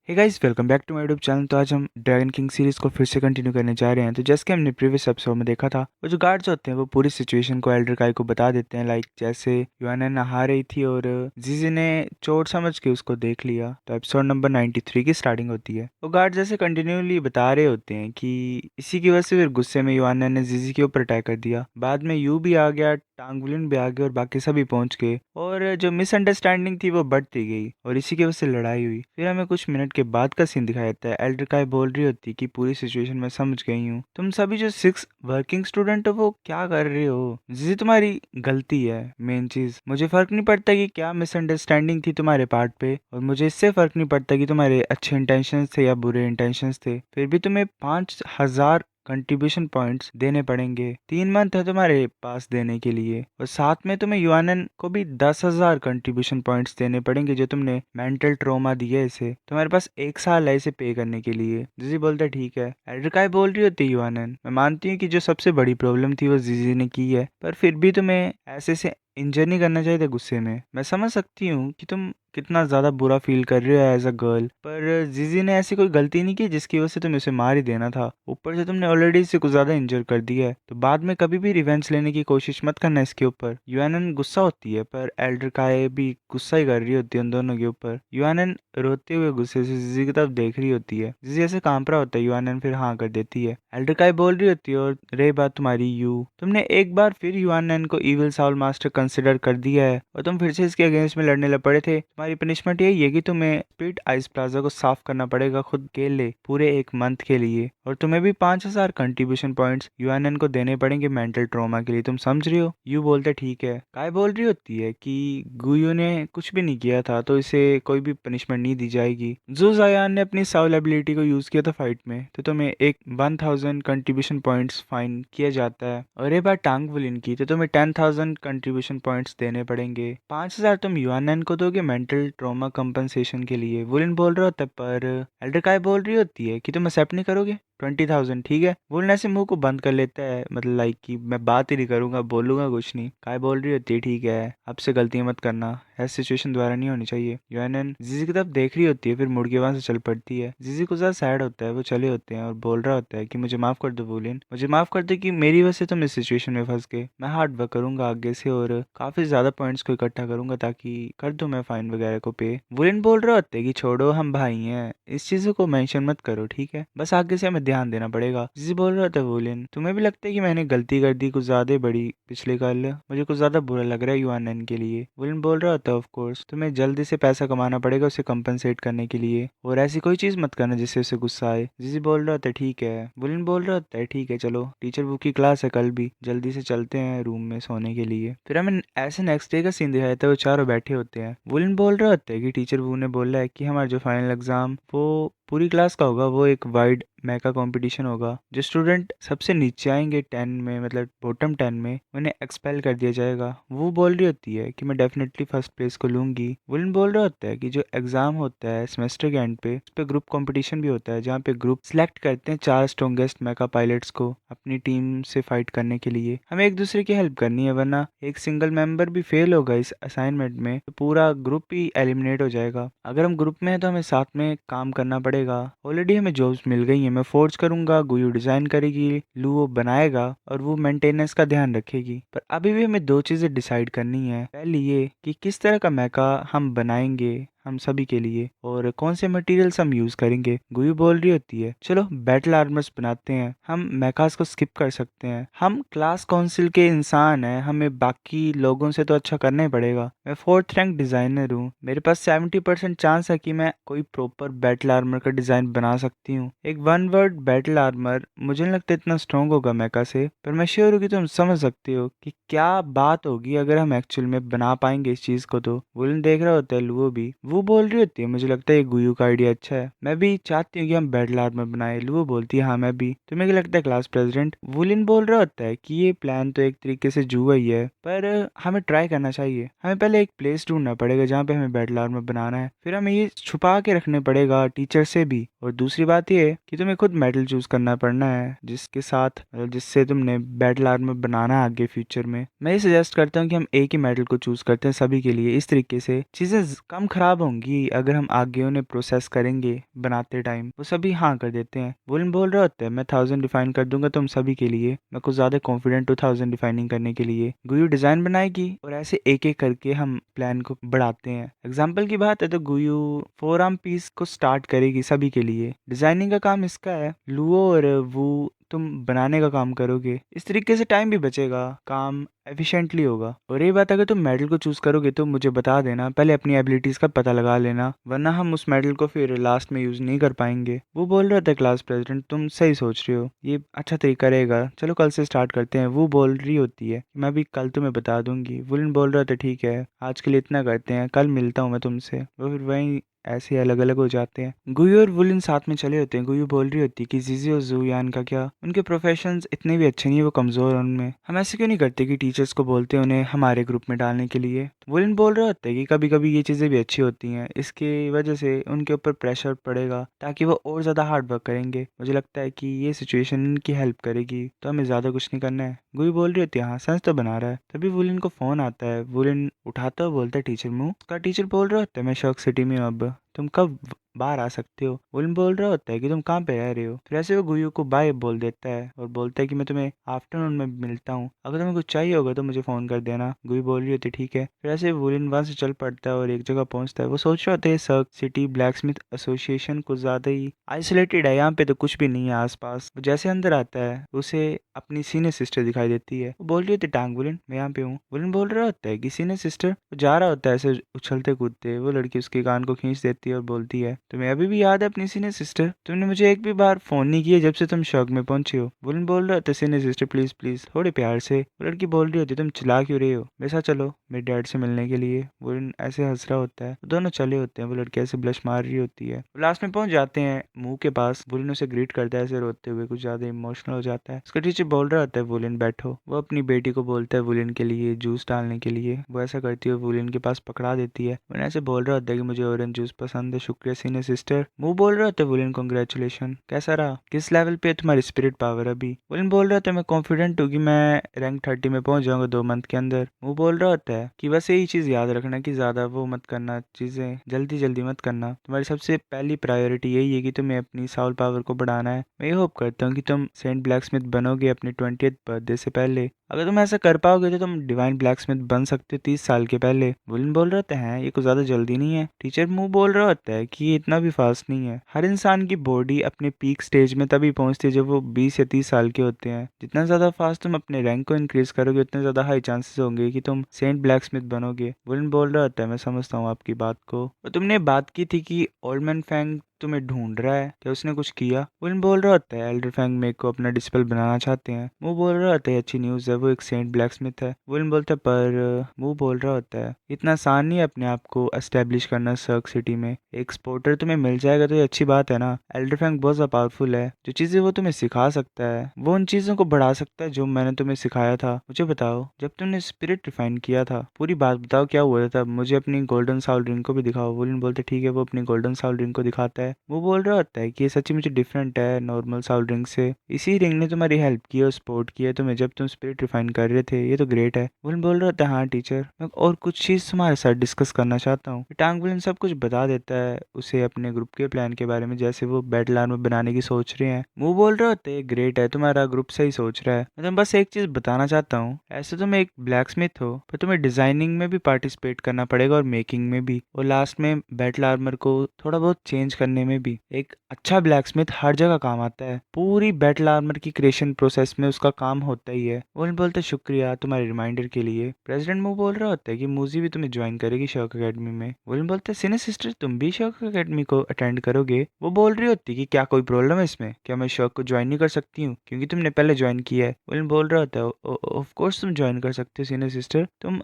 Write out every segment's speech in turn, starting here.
Hey guys, welcome back to my YouTube channel. तो आज हम ड्रैगन किंग सीरीज को फिर से कंटिन्यू करने जा रहे हैं। तो जैसे कि हमने प्रीवियस एपिसोड में देखा था, वो जो गार्ड्स होते हैं वो पूरी सिचुएशन को एल्डर काई को बता देते हैं। लाइक जैसे युआना नहा रही थी और जीजी ने चोट समझ के उसको देख लिया। तो एपिसोड नंबर 93 की स्टार्टिंग होती है। वो गार्ड जैसे कंटिन्यूली बता रहे होते हैं कि इसी की वजह से फिर गुस्से में युआना ने जीजी के ऊपर अटैक कर दिया। बाद में यू भी आ गया, टांगवुलिन भी आ गया और बाकी सभी पहुंच गए। और जो मिसअंडरस्टैंडिंग थी वो बढ़ती गई और इसी की वजह से लड़ाई हुई। फिर हमें कुछ मिनट के बाद का सीन दिखाया जाता है। एल्डर काय बोल रही होती कि पूरी सिचुएशन मैं समझ गई हूँ, तुम सभी जो 6 वर्किंग स्टूडेंट हो वो क्या कर रहे हो, जी तुम्हारी गलती है। मेन चीज, मुझे फर्क नहीं पड़ता कि क्या मिसअंडरस्टैंडिंग थी तुम्हारे पार्ट पे, और मुझे इससे फर्क नहीं पड़ता कि तुम्हारे अच्छे इंटेंशंस थे या बुरे इंटेंशंस थे, फिर भी तुम्हें 5,000 कंट्रीब्यूशन पॉइंट्स देने पड़ेंगे। 3 मंथ है तुम्हारे पास देने के लिए, और साथ में तुम्हें युआनन को भी 10,000 कंट्रीब्यूशन पॉइंट्स देने पड़ेंगे जो तुमने मेंटल ट्रॉमा दिया है इसे। तुम्हारे पास 1 साल है इसे पे करने के लिए। जीजी बोलता है ठीक है। एल्डर काय बोल रही होती है युआनन, मैं मानती हूँ कि जो सबसे बड़ी प्रॉब्लम थी वो जीजी ने की है, पर फिर भी तुम्हें ऐसे से इंजर नहीं करना चाहिए था गुस्से में। मैं समझ सकती हूँ कि तुम कितना ज्यादा बुरा फील कर रहे हो एज अ गर्ल, पर जीजी ने ऐसी कोई गलती नहीं की जिसकी वजह से तुम्हें उसे मार ही देना था। ऊपर से तुमने ऑलरेडी इसे कुछ ज्यादा इंजर कर दिया है, तो बाद में कभी भी रिवेंज लेने की कोशिश मत करना इसके ऊपर। युआनन गुस्सा होती है, पर एल्डर काय भी गुस्सा ही कर रही होती है उन दोनों के ऊपर। युआनन रोते हुए गुस्से से जीजी की तरफ देख रही होती है। जीजी ऐसे कांप रहा होता है, युआनन फिर हाँ कर देती है। एल्डर काय बोल रही होती है, और रही बात तुम्हारी यू, तुमने एक बार फिर युआनन को इविल साउल मास्टर कंसिडर कर दिया है और तुम फिर से इसके अगेंस्ट में लड़ने लग पड़े थे। तुम्हारी पनिशमेंट यही है कि तुम्हें स्प्लिट आइस प्लाजा को साफ करना पड़ेगा खुद के लिए पूरे 1 मंथ के लिए, और तुम्हें भी 5,000 कंट्रीब्यूशन पॉइंट्स यूएनएन को देने पड़ेंगे मेंटल ट्रॉमा के लिए। तुम समझ रही हो? यू बोलते ठीक है। काय बोल रही होती है कि गुयू ने कुछ भी नहीं किया था तो इसे कोई भी पनिशमेंट नहीं दी जाएगी। जो जायान ने अपनी साउल एबिलिटी को यूज किया था फाइट में, तो तुम्हें एक 1,000 कंट्रीब्यूशन पॉइंट्स फाइन किया जाता है, और ये बात टांग वुलिन की, तो तुम्हें 10,000 कंट्रीब्यूशन पॉइंट्स देने पड़ेंगे। 5,000 तुम यूएनएन को दोगे मेंटल ट्रॉमा कंपनसेशन के लिए। वुलिन बोल रहा होता है, पर एल्डर काय बोल रही होती है कि तुम एक्सेप्ट नहीं करोगे 20,000। ठीक है। वुलिन ऐसे मुंह को बंद कर लेता है, मतलब लाइक कि मैं बात ही नहीं करूंगा, बोलूंगा कुछ नहीं। काय बोल रही होती है ठीक है, अब से गलतियां मत करना, ऐसी सिचुएशन दोबारा नहीं होनी चाहिए। यूएनएन जीजी की तरफ देख रही होती है, फिर मुड़ के वहां से चल पड़ती है। जीजी को ज्यादा सैड होता है, वो चले होते हैं और बोल रहा होता है कि मुझे माफ कर दो वुलिन, मुझे माफ कर दो कि मेरी वजह से तुम इस सिचुएशन में फंस गए। मैं हार्ड वर्क करूंगा आगे से और काफी ज्यादा पॉइंट्स को इकट्ठा करूंगा ताकि कर दूं मैं फाइन वगैरह को पे। वुलिन बोल रहा होता है कि छोड़ो, हम भाई हैं, इस चीजों को मेंशन मत करो, ठीक है, बस आगे से हमें ध्यान देना पड़ेगा। जीजी बोल रहा था वुलिन, तुम्हें भी लगता है कि मैंने गलती कर दी कुछ ज्यादा बड़ी पिछले कल, मुझे कुछ ज्यादा बुरा लग रहा है यूएनएन के लिए। वुलिन बोल रहा था ऑफ कोर्स तुम्हें जल्दी से पैसा कमाना पड़ेगा उसे कंपनसेट करने के लिए, और ऐसी कोई चीज मत करना जिससे उसे गुस्सा आए। जीजी बोल रहा था ठीक है। वुलिन बोल रहा था ठीक है, चलो टीचर बुक की क्लास है कल भी, जल्दी से चलते हैं रूम में सोने के लिए। फिर हमें ऐसे नेक्स्ट डे का सीन दिखाया था, वो चारों बैठे होते हैं। वुलिन बोल रहा होता है कि टीचर वू ने बोला है कि हमारा जो फाइनल एग्जाम वो पूरी क्लास का होगा, वो एक वाइड मेका कंपटीशन होगा। जो स्टूडेंट सबसे नीचे आएंगे 10 में, मतलब बॉटम 10 में, उन्हें एक्सपेल कर दिया जाएगा। वो बोल रही होती है कि मैं डेफिनेटली फर्स्ट प्लेस को लूंगी। वुलन बोल रहा होता है कि जो एग्जाम होता है सेमेस्टर के एंड पे, उस पे ग्रुप कंपटीशन भी होता है जहाँ पे ग्रुप सिलेक्ट करते हैं 4 स्ट्रॉन्गेस्ट मेका पायलट्स को अपनी टीम से फाइट करने के लिए। हमें एक दूसरे की हेल्प करनी है, वरना एक सिंगल मेंबर भी फेल होगा इस असाइनमेंट में तो पूरा ग्रुप ही एलिमिनेट हो जाएगा। अगर हम ग्रुप में हैं तो हमें साथ में काम करना पड़ेगा। ऑलरेडी हमें जॉब्स मिल गई हैं, मैं फोर्स करूंगा, गुयू डिजाइन करेगी, लू वो बनाएगा और वो मेंटेनेंस का ध्यान रखेगी। पर अभी भी हमें दो चीजें डिसाइड करनी है। पहली ये कि किस तरह का मैका हम बनाएंगे हम सभी के लिए, और कौन से मटेरियल्स हम यूज करेंगे। गुयू बोल रही होती है चलो बैटल आर्मर्स बनाते हैं, हम मैकास को स्किप कर सकते हैं, हम क्लास काउंसिल के इंसान हैं, हमें बाकी लोगों से तो अच्छा करना ही पड़ेगा। मैं 4th रैंक डिजाइनर हूँ, मेरे पास 70% चांस है कि मैं कोई प्रॉपर बैटल आर्मर का डिजाइन बना सकती हूँ। एक वन वर्ड बैटल आर्मर मुझे नहीं लगता इतना स्ट्रॉन्ग होगा मैका से, पर मैं श्योर हूँ कि तुम समझ सकते हो कि क्या बात होगी अगर हम एक्चुअल में बना पाएंगे इस चीज को। तो वुलन देख रहा होता है, लुओ भी, वो बोल रही होती है मुझे लगता है ये गुयू का आइडिया अच्छा है, मैं भी चाहती हूँ कि हम बैटल आर्मर बनाए। लुओ बोलती है हाँ मैं भी। तुम्हें क्या लगता है क्लास प्रेसिडेंट? वुलिन बोल रहा होता है कि ये प्लान तो एक तरीके से जुआ ही है, पर हमें ट्राई करना चाहिए। हमें पहले एक प्लेस ढूंढना पड़ेगा जहाँ पे हमें बैटल आर्मर बनाना है, फिर हमें ये छुपा के रखने पड़ेगा टीचर से भी। और दूसरी बात ये है कि तुम्हें खुद मेटल चूज करना पड़ना है जिसके साथ जिससे तुमने बैटल आर्मर बनाना है आगे फ्यूचर में। मैं ये सजेस्ट करता हूँ कि हम एक ही मेटल को चूज करते हैं सभी के लिए, इस तरीके से चीजें कम खराब होंगी अगर हम आगे उन्हें प्रोसेस करेंगे बनाते टाइम। वो सभी हाँ कर देते हैं। वुलन बोल रहा होता है मैं 1000 डिफाइन कर दूंगा तुम सभी के लिए। मैं कुछ ज्यादा कॉन्फिडेंट हूँ 1000 डिफाइनिंग करने के लिए। गुयू डिजाइन बनाएगी और ऐसे एक एक करके हम प्लान को बढ़ाते हैं। एग्जाम्पल की बात है तो गुयू 4 आर्म पीस को स्टार्ट करेगी सभी के लिए। डिजाइनिंग का काम इसका है। लुओ और वो तुम बनाने का काम करोगे। इस तरीके से टाइम भी बचेगा, काम एफिशिएंटली होगा। और ये बात अगर तुम मेडल को चूज करोगे तो मुझे बता देना, पहले अपनी एबिलिटीज का पता लगा लेना, वरना हम उस मेडल को फिर लास्ट में यूज नहीं कर पाएंगे। वो बोल रहा था क्लास प्रेसिडेंट तुम सही सोच रहे हो, ये अच्छा तरीका रहेगा, चलो कल से स्टार्ट करते हैं। वो बोल रही होती है मैं भी कल तुम्हें बता दूंगी। वुलन बोल रहा था ठीक है आज के लिए इतना करते हैं, कल मिलता हूँ मैं तुमसे। वो फिर वहीं ऐसे अलग अलग हो जाते हैं। गुयू और वुलिन साथ में चले होते हैं। गुयू बोल रही होती है कि जीजी और जुयान का क्या, उनके प्रोफेशंस इतने भी अच्छे नहीं है, वो कमजोर हैं उनमें। हम ऐसे क्यों नहीं करते कि टीचर्स को बोलते हैं उन्हें हमारे ग्रुप में डालने के लिए। वुलिन बोल रहा होता है कि कभी कभी ये चीज़ें भी अच्छी होती हैं, इसकी वजह से उनके ऊपर प्रेशर पड़ेगा ताकि वो और ज़्यादा हार्ड वर्क करेंगे। मुझे लगता है कि ये सिचुएशन इनकी हेल्प करेगी, तो हमें ज़्यादा कुछ नहीं करना है। गुयू बोल रही होती है हाँ सेंस तो बना रहा है। तभी वुलिन को फ़ोन आता है। वुलिन उठाता हुआ बोलता है टीचर मुँह। उसका टीचर बोल रहा होता है मैं शॉक सिटी में हूँ, अब तुम कब बाहर आ सकते हो। वुलन बोल रहा होता है कि तुम कहाँ पे रह रहे हो। फिर ऐसे वो गुयू को बाय बोल देता है और बोलता है कि मैं तुम्हें आफ्टरनून में मिलता हूँ, अगर तुम्हें कुछ चाहिए होगा तो मुझे फोन कर देना। गुयू बोल रही होती है ठीक है। फिर ऐसे वुलन वहां से चल पड़ता है और एक जगह पहुंचता है। वो सोच रहा होता है सर्क सिटी ब्लैक स्मिथ एसोसिएशन कुछ ज्यादा ही आइसोलेटेड है, यहाँ पे तो कुछ भी नहीं है आसपास। वो जैसे अंदर आता है उसे अपनी सीनियर सिस्टर दिखाई देती है। वो बोल रही होती है टांग वुलन मैं यहाँ पे हूँ। वुलन बोल रहा होता है कि सीनियर सिस्टर। वो जा रहा होता है ऐसे उछलते कूदते। वो लड़की उसके कान को खींच देती है और बोलती है तुम्हें अभी भी याद है अपनी सीनियर सिस्टर, तुमने मुझे एक भी बार फोन नहीं किया जब से तुम शौक में पहुंचे हो। वुलन बोल रहा होता है सीनियर सिस्टर प्लीज प्लीज थोड़े प्यार से। वो लड़की बोल रही होती तुम चिल्ला क्यों रहे हो, मेरे साथ चलो मेरे डैड से मिलने के लिए। वुलन ऐसे हंस रहा होता है। वो दोनों चले होते हैं। वो लड़की ऐसे ब्लश मार रही होती है। लास्ट में पहुंच जाते हैं मुंह के पास। वुलन उसे ग्रीट करता है ऐसे रोते हुए, कुछ ज्यादा इमोशनल हो जाता है। उसका टीचर बोल रहा होता है वुलन बैठो। वो अपनी बेटी को बोलता है वुलन के लिए जूस डालने के लिए। वो ऐसा करती है वुलन के पास पकड़ा देती है। वुलन ऐसे बोल रहा होता है कि मुझे ऑरेंज जूस पसंद है, शुक्रिया सीनियर सिस्टर। मुंह बोल रहा होता है वुलन कांग्रेचुलेशन, कैसा रहा, किस लेवल पे है तुम्हारी स्पिरिट पावर अभी। वुलन बोल रहा था मैं कॉन्फिडेंट हूँ कि मैं रैंक 30 में पहुंच जाऊंगा 2 मंथ के अंदर। मुंह बोल रहा होता है कि बस यही चीज याद रखना कि ज्यादा वो मत करना, चीजें जल्दी जल्दी मत करना, तुम्हारी सबसे पहली प्रायोरिटी यही है कि तुम्हें अपनी साउल पावर को बढ़ाना है। मैं ये होप करता हूँ कि तुम सेंट ब्लैकस्मिथ बनोगे अपने 20th बर्थडे से पहले। अगर तुम ऐसा कर पाओगे तो तुम डिवाइन ब्लैकस्मिथ बन सकते हो 30 साल के पहले। वुलन बोल रहा होता है ये कुछ ज्यादा जल्दी नहीं है। टीचर मुंह बोल रहा होता है कि ये इतना भी फास्ट नहीं है। हर इंसान की बॉडी अपने पीक स्टेज में तभी पहुंचती है जब वो 20 या 30 साल के होते हैं। जितना ज्यादा फास्ट तुम अपने रैंक को इंक्रीज करोगे उतने ज्यादा हाई चांसेस होंगे कि तुम सेंट ब्लैकस्मिथ बनोगे। वुलन बोल रहा होता है मैं समझता हूँ आपकी बात को। और तुमने बात की थी कि ओल्ड मैन फैंग तुम्हें ढूंढ रहा है, क्या उसने कुछ किया। वुलन बोल रहा होता है एल्डर फैंग मेक को अपना डिस्पल बनाना चाहते हैं। मुंह बोल रहा होता है अच्छी न्यूज है, वो एक सेंट ब्लैकस्मिथ है। वुलन बोलता है पर मुंह बोल रहा होता है इतना आसान नहीं है अपने आप को एस्टेब्लिश करना सर्क सिटी में। एक स्पोर्टर तुम्हें मिल जाएगा तो ये अच्छी बात है ना। एल्डर फैंग बहुत ज्यादा पावरफुल है, जो चीजें वो तुम्हें सिखा सकता है वो उन चीजों को बढ़ा सकता है जो मैंने तुम्हें सिखाया था। मुझे बताओ जब तुमने स्पिरिट रिफाइन किया था पूरी बात बताओ क्या हुआ था, मुझे अपनी गोल्डन साउल रिंग को भी दिखाओ। वुलन बोलते ठीक है। वो अपनी गोल्डन साउल रिंग को दिखाता है। वो बोल रहा होता है कि ये सच्ची मुझे डिफरेंट है नॉर्मल साउल रिंग से, इसी रिंग ने तुम्हारी हेल्प की और सपोर्ट किया तुम्हें जब तुम स्पिरिट रिफाइन कर रहे थे, ये तो ग्रेट है। वुलन बोल रहा होता है हाँ टीचर मैं और कुछ चीज तुम्हारे साथ डिस्कस करना चाहता हूँ। टांग वुलन सब कुछ बता देता है उसे अपने ग्रुप के प्लान के बारे में, जैसे वो बैटल आर्मर बनाने की सोच रहे हैं। मुंह बोल रहा होता है ग्रेट है तुम्हारा ग्रुप सही सोच रहा है, मैं तुम्हें बस एक चीज बताना चाहता हूँ, ऐसे तुम एक ब्लैक स्मिथ हो पर तुम्हें डिजाइनिंग में भी पार्टिसिपेट करना पड़ेगा और मेकिंग में भी, और लास्ट में बैटल आर्मर को थोड़ा बहुत चेंज करने में भी। एक अच्छा ब्लैक स्मिथ हर जगह काम आता है, पूरी बैटल आर्मर की क्रिएशन प्रोसेस में उसका काम होता ही है। वो बोलते शुक्रिया तुम्हारे रिमाइंडर के लिए। प्रेसिडेंट मुंह बोल रहा होता है कि मूजी भी तुम्हें ज्वाइन करेगी शौक अकेडमी में। वो बोलते सीनियर सिस्टर तुम भी शौक अकेडमी को अटेंड करोगे। वो बोल रही होती कि क्या कोई प्रॉब्लम है इसमें, क्या मैं शौक को ज्वाइन नहीं कर सकती हूँ क्योंकि तुमने पहले ज्वाइन किया है। वो बोल रहा होता है ऑफ कोर्स तुम ज्वाइन कर सकते हो सीनियर सिस्टर, तुम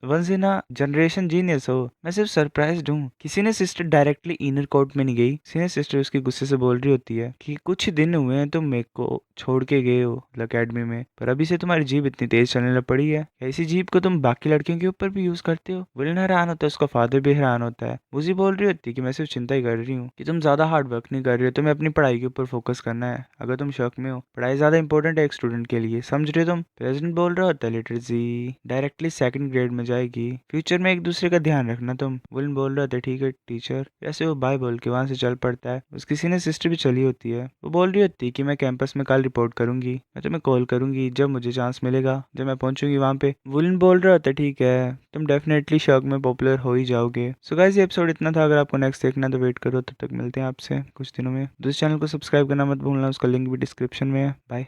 once in a generation genius हो। मैं सिर्फ सरप्राइज्ड हूँ कि senior sister directly inner court group में नहीं गई। सीनियर सिस्टर उसके गुस्से से बोल रही होती है कि कुछ दिन हुए हैं तुम मेरे को छोड़ के गए हो अकेडमी में, पर अभी से तुम्हारी जीभ इतनी तेज चलने लग पड़ी है। ऐसी जीभ को तुम बाकी लड़कियों के ऊपर भी यूज करते हो। विलन हैरान होता है, उसका फादर भी हैरान होता है। वूजी बोल रही होती है कि मैं सिर्फ चिंता ही कर रही हूँ कि तुम ज्यादा हार्ड वर्क नहीं कर रही हो, तुम्हें अपनी पढ़ाई के ऊपर फोकस करना है। अगर तुम शक में हो, पढ़ाई ज्यादा इंपॉर्टेंट है एक स्टूडेंट के लिए, समझ रहे हो तुम। प्रेसिडेंट बोल रहा होता है लिटरेसी डायरेक्टली सेकंड ग्रेड में जाएगी, फ्यूचर में एक दूसरे का ध्यान रखना तुम। विलन बोल रहा होता है ठीक है टीचर। जैसे वो बाय बोल के वहां से चल पड़ता है। उसकी सीनियर सिस्टर भी चली होती है। वो बोल रही होती है कि मैं कैंपस में कल रिपोर्ट करूंगी, मैं तुम्हें कॉल करूंगी जब मुझे चांस मिलेगा, जब मैं पहुंचूंगी वहां पे। वुलन बोल रहा होता है ठीक है, तुम डेफिनेटली शौक में पॉपुलर हो ही जाओगे। सो गाइस ये एपिसोड इतना था। अगर आपको नेक्स्ट देखना है तो वेट करो, तब तक मिलते हैं आपसे कुछ दिनों में। दूसरे चैनल को सब्सक्राइब करना मत भूलना, उसका लिंक भी डिस्क्रिप्शन में है। बाय।